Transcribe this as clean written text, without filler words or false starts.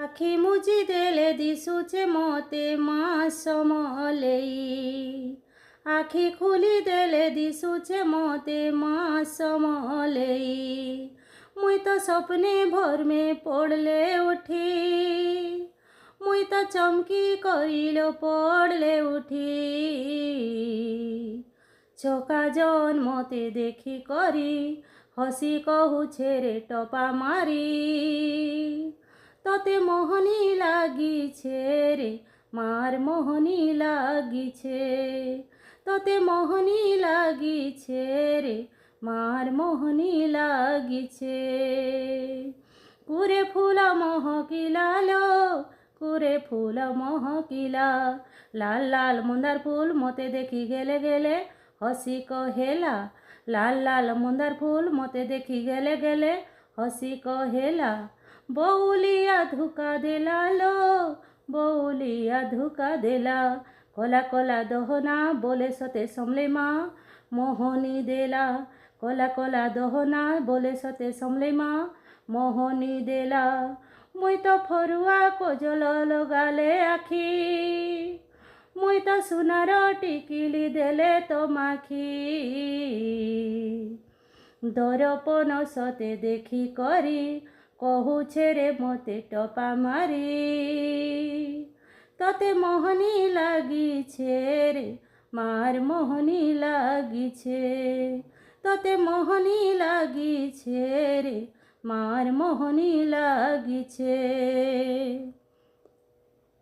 ଆଖି ମୁଜି ଦେଲେ ଦିଶୁଛେ ମତେ ମା ସମଲେଇ। ଆଖି ଖୋଲି ଦେଲେ ଦିଶୁଛେ ମତେ ମା ସମଲେଇ। ମୁଇଁ ତ ସ୍ୱପ୍ନେ ଭର୍ମେ ପଡ଼ଲେ ଉଠି। ମୁଇଁ ତ ଚମକି କରିଲ ପଡ଼ଲେ ଉଠି। ଚକା ଜନ୍ ମତେ ଦେଖି କରି ହସି କହୁଛେ ରେ ଟପା ମାରି। তোতে মোহনী লাগিছে রে মার মোহনী লাগিছে। তোতে মোহনী লাগিছে রে মার মোহনী লাগিছে। কুরে ফুল মহকিলা লো কুরে ফুল মহকিলা। লাল লাল মন্দার ফুল মতে দেখি গেলে গেলে হসি কহেলা। লাল লাল মন্দার ফুল মতে দেখি গেলে গেলে হসি কহেলা। বউলিয়া ধোকা দেলা লো বউলিয়া ধোকা দেলা। কলা কলা দহনা বলে সতে সমলে মা মোহনী দেলা। কলা কলা দহনা বলে সতে সমলে মা মোহনী দেলা। মুই তো ফরুয়া কজল লগালে আখি। মুই তো সোনার টিকিলি দেলে তো মাখি। দরপন সতে দেখি করি কহুছে রে মতে টপা মারি। তোতে মোহনী লাগিছে রে মার মোহনী লাগিছে। তোতে মোহনী লাগিছে রে মার মোহনী লাগিছে।